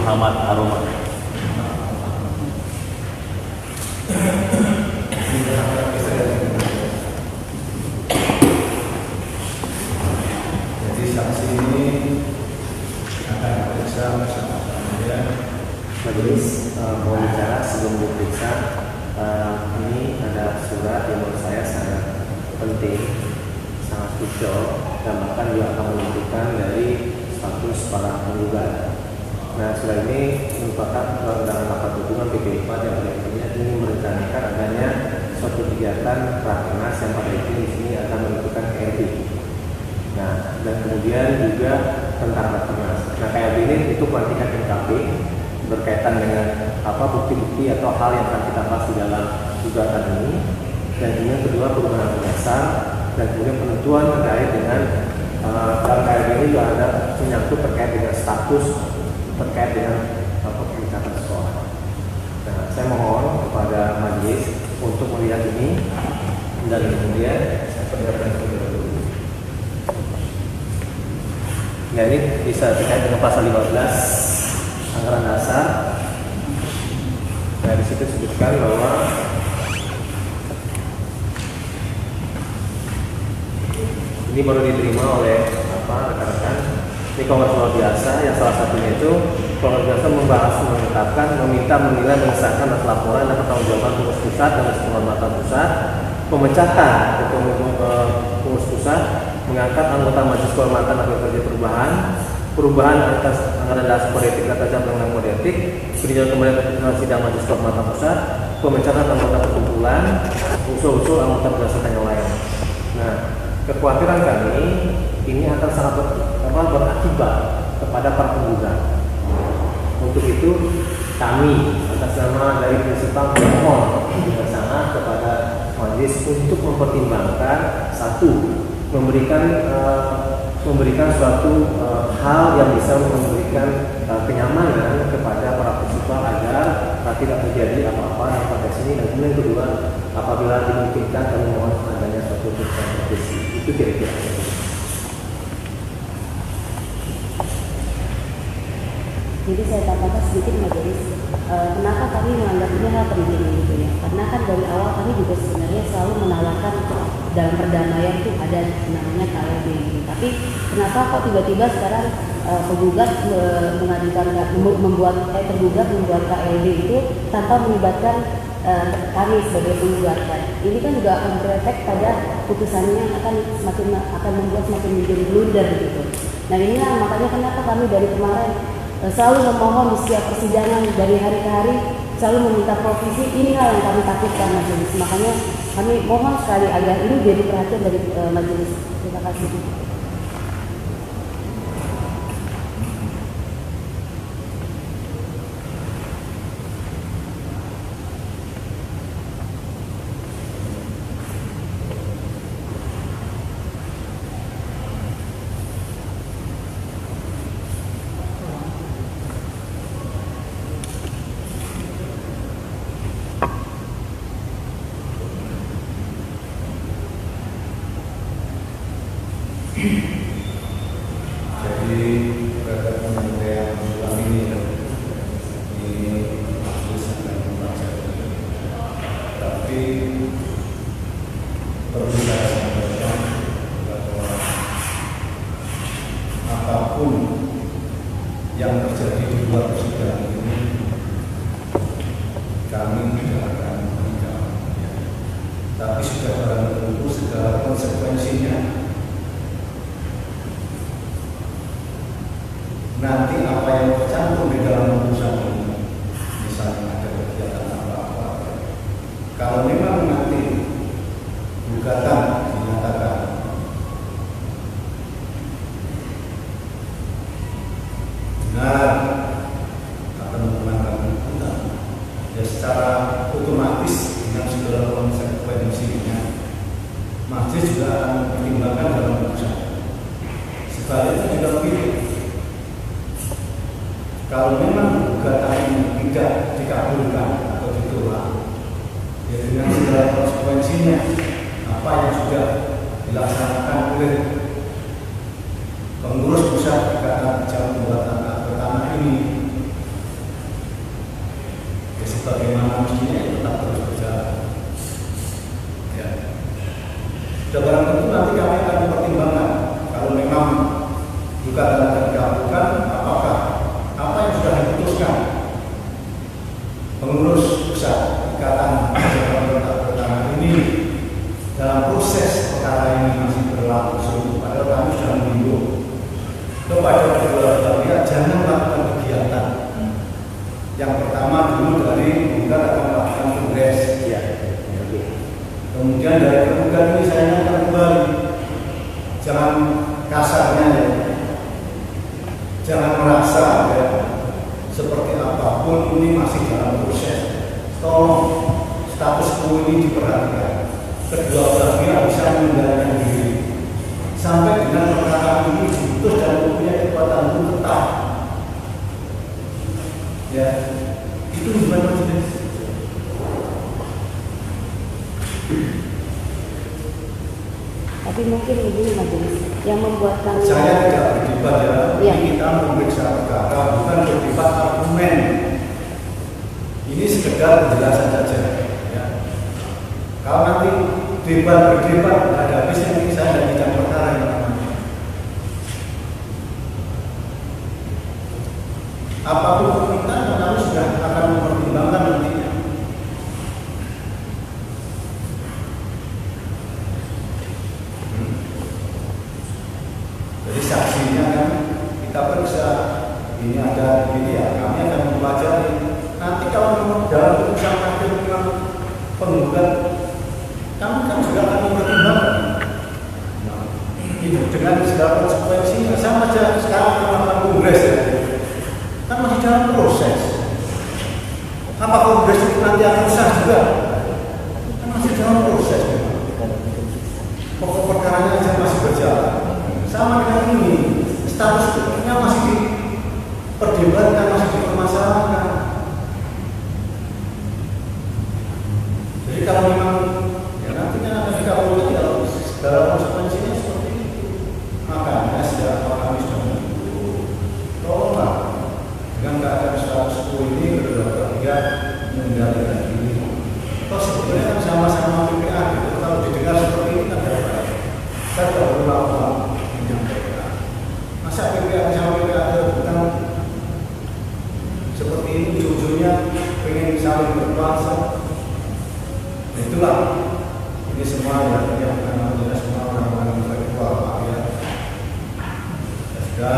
Muhammad Aroma. Jadi saksi ini akan diperiksa bersama majelis. Mau bicara sebelum diperiksa, ini ada surat yang menurut saya sangat penting, sangat krusial, dan bahkan juga akan menentukan dari status para penggugat. Nah, surat ini merupakan undangan rapat hubungan PP IPA yang akhirnya ini merencanakan adanya suatu kegiatan rakernas yang pada itu di sini akan menentukan KLB. Nah, dan kemudian juga tentang rakernas. Nah, KLB ini itu pelantikan MKP berkaitan dengan bukti-bukti atau hal yang akan kita bahas di dalam gugatan ini. Dan kemudian kedua, perubahan dasar, dan kemudian penentuan terkait dengan dalam KLB ini juga ada menyangkut terkait dengan status terkait dengan peningkatan sekolah. Nah, saya mohon kepada majelis untuk melihat ini dan kemudian saya perlihatkan dulu. Nah, ini bisa terkait dengan pasal 15 anggaran dasar. Nah, di situ disebutkan bahwa ini baru diterima oleh rekan-rekan. Ini kongres luar biasa yang salah satunya itu kongres biasa membahas, menetapkan, meminta, menilai, mengesahkan atas laporan dan pertanggungjawaban pengurus pusat dan penghormatan pusat, pemecatan pengurus pusat, mengangkat anggota majelis kehormatan atau kerja perubahan atas anggaran dasar politik atas jam dengan kode etik, peninjauan kembali atas sidang majelis kehormatan pusat, pemecatan anggota perkumpulan, usul-usul anggota berdasarkan yang lain. Nah, kekhawatiran kami ini akan sangat berakibat kepada para penggugat. Untuk itu kami atas nama dari prinsipal mohon bersama kepada majelis untuk mempertimbangkan satu, memberikan suatu hal yang bisa memberikan kenyamanan kepada para prinsipal agar tidak terjadi apa-apa dalam konteks ini. Dan kemudian kedua, apabila dimungkinkan kami mohon adanya suatu keputusan revisi. Itu kira-kira. Jadi saya tambahkan sedikit majelis, kenapa kami menganggap ini hal penting gitu ya? Karena kan dari awal kami juga sebenarnya selalu menawarkan dalam perdamaian itu ada namanya KLB gitu. Tapi kenapa kok tiba-tiba sekarang penggugat mengajukan tergugat membuat KLB itu tanpa melibatkan kami sebagai penggugat? Ini kan juga akan berefek pada putusannya yang akan membuat semakin menjadi blunder gitu. Nah, inilah makanya kenapa kami dari kemarin selalu memohon di setiap persidangan dari hari ke hari selalu meminta provisi. Ini hal yang kami takutkan majelis. Makanya kami mohon sekali agar ini jadi perhatian dari majelis. Terima kasih. Jadi terhadap penyampaian ulang ini majelis akan membaca. Tapi perlu saya sampaikan bahwa apapun yang terjadi di luar persidangan ini kami tidak akan meninggal. Tapi sudah barang tentu segala konsekuensinya. Nanti apa yang tercantum di dalam putusan ini, misalnya ada kegiatan apa-apa, kalau memang nanti gugatan dinyatakan benar akan menggunakan gugatan, ya secara otomatis dengan segala konsekuensinya, majelis juga akan mempertimbangkan dalam putusan. Sebaliknya juga begitu. Kalau memang gugatan ini tidak dikabulkan atau ditolak, ya dengan segala konsekuensinya, apa yang sudah dilaksanakan oleh pengurus pusat gugatan jam pembuatan pertama ini sebagaimana mestinya itu tetap terus berjalan. Ya. Sudah barang tentu nanti kami akan mempertimbangkan kalau memang gugatan akan dikabulkan, apakah apa yang sudah diputuskan pengurus besar Ikatan Masyarakat Pertanahan ini dalam proses perkara ini masih berlangsung. Padahal kami sudah menghimbau kepada kedua belah pihak jangan melakukan kegiatan. Yang pertama dulu dari menggugat akan melakukan kongres. Ya. Kemudian dari penggugat ini saya ingatkan kembali, jangan kasarnya ya, jangan merasa ya, seperti apapun ini masih dalam proses. Tolong status quo ini diperhatikan. Kedua belah pihak bisa mengendalikan diri sampai dengan perkara ini diputus dan mempunyai kekuatan hukum tetap. Ya, itu gimana majelis? Tapi mungkin begini majelis yang membuat kami Saya tidak berdebat ya. Ya. Ini kita memeriksa perkara, bukan berdebat argumen. Ini sekedar penjelasan saja. Ya. Kalau nanti berdebat ada habisnya, ini saya tidak bicara perkara yang namanya. Apapun permintaan kami sudah akan mempertimbangkan nantinya. Jadi saksinya kan kita periksa, ini ada ini ya, kami akan mempelajari. Nanti kalau memang dalam putusan akhir dengan penggugat, kami kan juga akan mempertimbangkan. Itu dengan segala konsekuensinya, sama saja sekarang melakukan kongres ya, kan masih dalam proses. Apa kongres itu nanti akan sah juga? Kan masih dalam proses. Pokok perkaranya aja masih berjalan. Sama dengan ini, statusnya masih diperdebatkan, masih dipermasalahkan. Jadi kalau memang ya nantinya akan dikabulkan ya segala konsekuensinya seperti itu. Makanya sejak awal kami sudah menunggu, tolonglah dengan keadaan status quo ini kedua pihak mengendalikan diri. Toh sebenarnya kan sama-sama PPA gitu. Kalau didengar seperti ini kan tidak baik. Saya sudah berulang-ulang menyampaikan. Masa PPA sama PPA bukan seperti ini ujung-ujungnya pengen saling berkuasa. Itulah ini semua ya, bukan namanya semua orang-orang intelektual ya. Sudah